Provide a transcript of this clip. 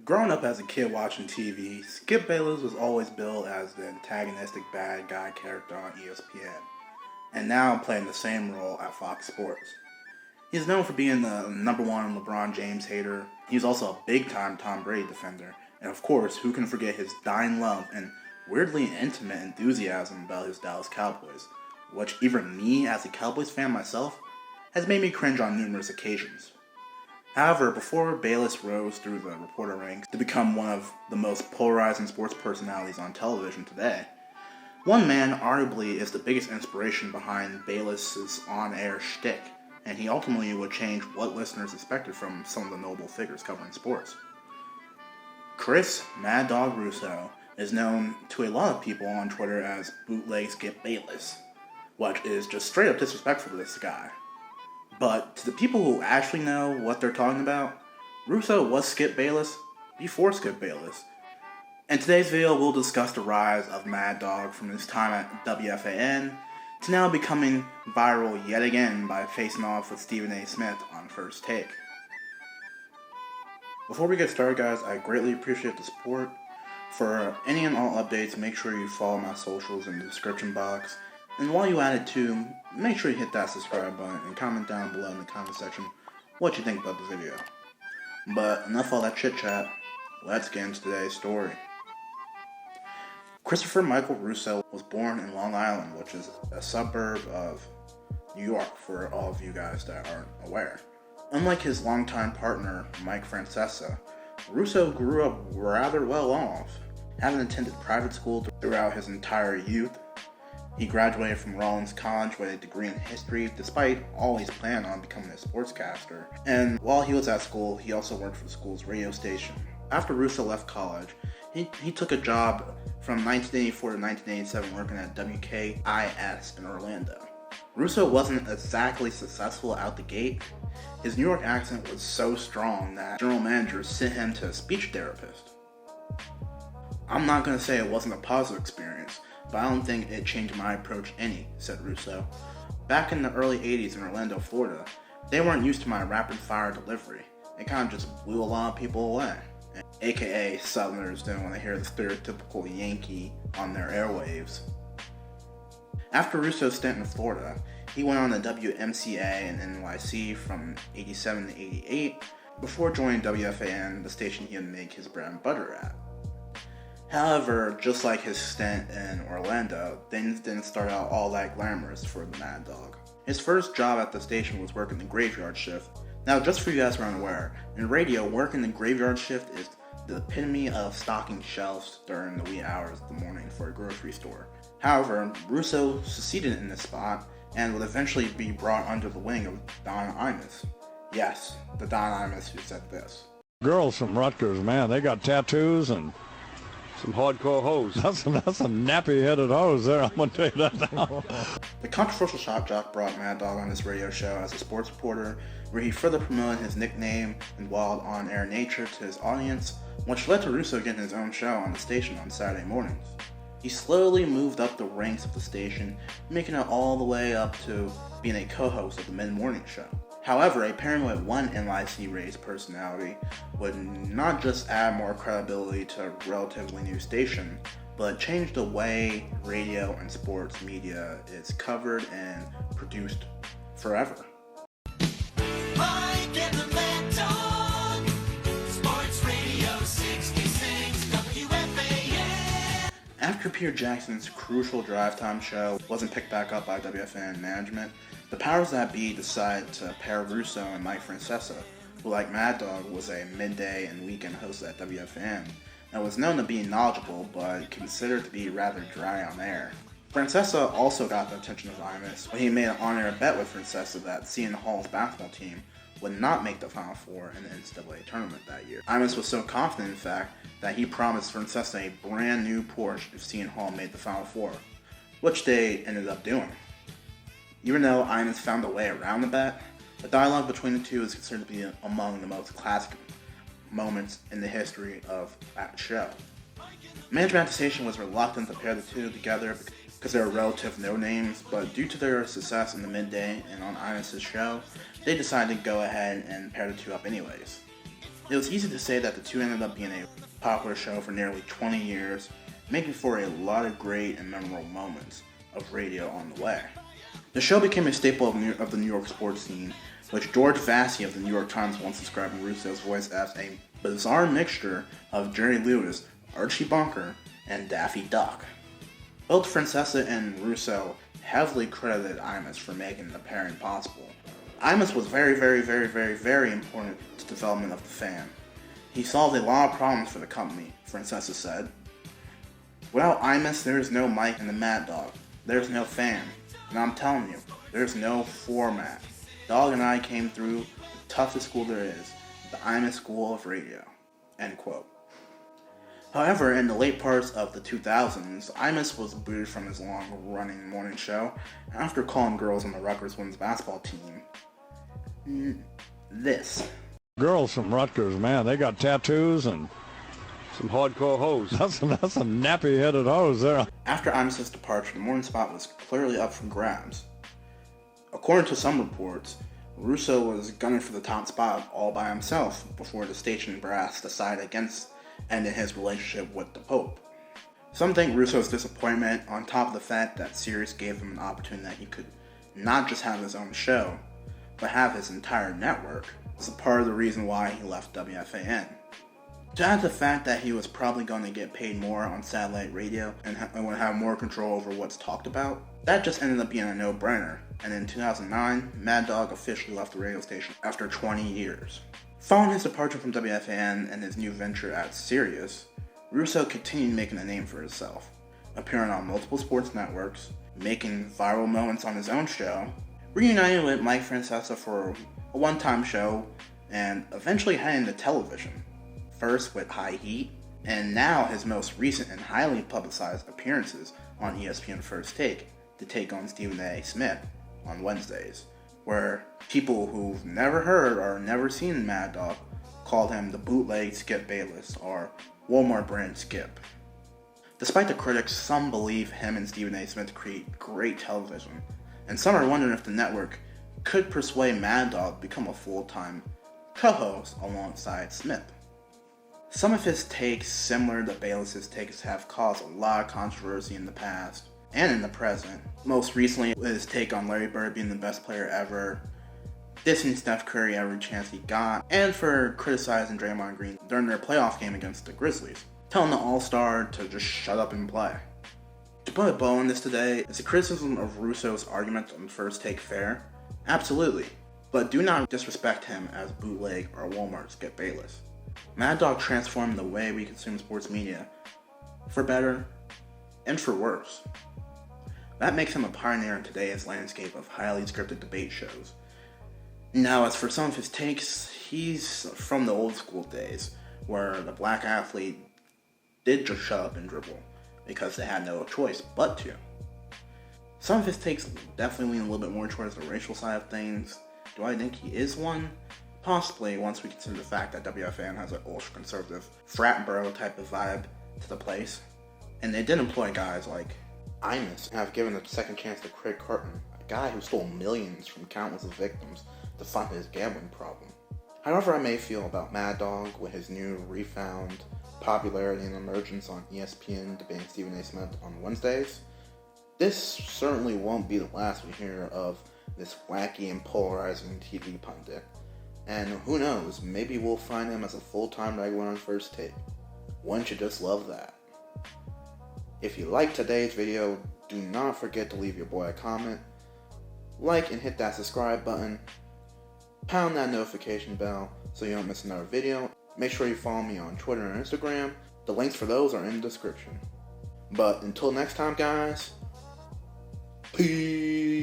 Growing up as a kid watching TV, Skip Bayless was always billed as the antagonistic bad guy character on ESPN, and now playing the same role at Fox Sports. He's known for being the #1 LeBron James hater. He's also a big-time Tom Brady defender, and of course, who can forget his dying love and weirdly intimate enthusiasm about his Dallas Cowboys, which even me, as a Cowboys fan myself, has made me cringe on numerous occasions. However, before Bayless rose through the reporter ranks to become one of the most polarizing sports personalities on television today, one man arguably is the biggest inspiration behind Bayless's on-air shtick, and he ultimately would change what listeners expected from some of the notable figures covering sports. Chris Mad Dog Russo is known to a lot of people on Twitter as Bootleg Skip Bayless, which is just straight up disrespectful to this guy. But to the people who actually know what they're talking about, Russo was Skip Bayless before Skip Bayless. In today's video, we'll discuss the rise of Mad Dog from his time at WFAN to now becoming viral yet again by facing off with Stephen A. Smith on First Take. Before we get started, guys, I greatly appreciate the support. For any and all updates, make sure you follow my socials in the description box. And while you're at it too, make sure you hit that subscribe button and comment down below in the comment section what you think about the video. But enough all that chit chat, let's get into today's story. Christopher Michael Russo was born in Long Island, which is a suburb of New York for all of you guys that aren't aware. Unlike his longtime partner, Mike Francesa, Russo grew up rather well off, having attended private school throughout his entire youth. He graduated from Rollins College with a degree in history, despite always planning on becoming a sportscaster. And while he was at school, he also worked for the school's radio station. After Russo left college, he took a job from 1984 to 1987 working at WKIS in Orlando. Russo wasn't exactly successful out the gate. His New York accent was so strong that general managers sent him to a speech therapist. I'm not going to say it wasn't a positive experience, but I don't think it changed my approach any, said Russo. Back in the early 80s in Orlando, Florida, they weren't used to my rapid-fire delivery. It kind of just blew a lot of people away. AKA Southerners didn't want to hear the stereotypical Yankee on their airwaves. After Russo's stint in Florida, he went on the WMCA and NYC from 87 to 88 before joining WFAN, the station he would make his bread and butter at. However, just like his stint in Orlando, things didn't start out all that glamorous for the Mad Dog. His first job at the station was working the graveyard shift. Now, just for you guys who aren't aware, in radio, working the graveyard shift is the epitome of stocking shelves during the wee hours of the morning for a grocery store. However, Russo succeeded in this spot and would eventually be brought under the wing of Don Imus. Yes, the Don Imus who said this. Girls from Rutgers, man, they got tattoos and some hardcore hoes. That's some nappy-headed hoes there, I'm going to tell you that now. The controversial shock jock brought Mad Dog on his radio show as a sports reporter, where he further promoted his nickname and wild on-air nature to his audience, which led to Russo getting his own show on the station on Saturday mornings. He slowly moved up the ranks of the station, making it all the way up to being a co-host of the mid-morning show. However, a pairing with one NYC-raised personality would not just add more credibility to a relatively new station, but change the way radio and sports media is covered and produced forever. Mike and the Mad Dog, Sports Radio 66 WFAN. After Peter Jackson's crucial drive time show wasn't picked back up by WFAN management, the powers that be decided to pair Russo and Mike Francesa, who, like Mad Dog, was a midday and weekend host at WFAN, and was known to be knowledgeable but considered to be rather dry on air. Francesa also got the attention of Imus when he made an on-air bet with Francesa that Seton Hall's basketball team would not make the Final Four in the NCAA tournament that year. Imus was so confident, in fact, that he promised Francesa a brand new Porsche if Seton Hall made the Final Four, which they ended up doing. Even though Imus found a way around the bet, the dialogue between the two is considered to be among the most classic moments in the history of that show. Management at the station was reluctant to pair the two together because they were relative no-names, but due to their success in the midday and on Imus' show, they decided to go ahead and pair the two up anyways. It was easy to say that the two ended up being a popular show for nearly 20 years, making for a lot of great and memorable moments of radio on the way. The show became a staple of the New York sports scene, which George Vassy of the New York Times once described Russo's voice as a bizarre mixture of Jerry Lewis, Archie Bunker, and Daffy Duck. Both Francesa and Russo heavily credited Imus for making the pairing possible. Imus was very important to the development of the fan. He solved a lot of problems for the company, Francesa said. Without Imus, there's no Mike and the Mad Dog. There's no fan. And I'm telling you, there's no format. Dog and I came through the toughest school there is, the Imus School of Radio. End quote. However, in the late parts of the 2000s, Imus was booted from his long-running morning show after calling girls on the Rutgers women's basketball team this. Girls from Rutgers, man, they got tattoos and Some hardcore hoes. that's some nappy-headed hoes there. After Imus's departure, the morning spot was clearly up for grabs. According to some reports, Russo was gunning for the top spot all by himself before the station brass decided against ending his relationship with the Pope. Some think Russo's disappointment, on top of the fact that Sirius gave him an opportunity that he could not just have his own show, but have his entire network, is a part of the reason why he left WFAN. To add to the fact that he was probably going to get paid more on satellite radio and would have more control over what's talked about, that just ended up being a no-brainer, and in 2009, Mad Dog officially left the radio station after 20 years. Following his departure from WFAN and his new venture at Sirius, Russo continued making a name for himself, appearing on multiple sports networks, making viral moments on his own show, reuniting with Mike Francesa for a one-time show, and eventually heading to television, first with High Heat, and now his most recent and highly publicized appearances on ESPN First Take to take on Stephen A. Smith on Wednesdays, where people who've never heard or never seen Mad Dog called him the bootleg Skip Bayless or Walmart brand Skip. Despite the critics, some believe him and Stephen A. Smith create great television, and some are wondering if the network could persuade Mad Dog to become a full-time co-host alongside Smith. Some of his takes, similar to Bayless's takes, have caused a lot of controversy in the past and in the present. Most recently, his take on Larry Bird being the best player ever, dissing Steph Curry every chance he got, and for criticizing Draymond Green during their playoff game against the Grizzlies, telling the All-Star to just shut up and play. To put a bow on this today, is the criticism of Russo's argument on First Take fair? Absolutely, but do not disrespect him as bootleg or Walmart Skip Bayless. Mad Dog transformed the way we consume sports media, for better and for worse. That makes him a pioneer in today's landscape of highly scripted debate shows. Now, as for some of his takes, he's from the old school days, where the black athlete did just shut up and dribble, because they had no choice but to. Some of his takes definitely lean a little bit more towards the racial side of things. Do I think he is one? Possibly, once we consider the fact that WFAN has an ultra-conservative frat bro type of vibe to the place. And they did employ guys like Imus, and have given a second chance to Craig Carton, a guy who stole millions from countless of victims to fund his gambling problem. However I may feel about Mad Dog with his new refound popularity and emergence on ESPN debating Stephen A. Smith on Wednesdays, this certainly won't be the last we hear of this wacky and polarizing TV pundit. And who knows, maybe we'll find him as a full-time regular on First Take. Wouldn't you just love that? If you liked today's video, do not forget to leave your boy a comment, like and hit that subscribe button, pound that notification bell so you don't miss another video. Make sure you follow me on Twitter and Instagram. The links for those are in the description. But until next time, guys, peace.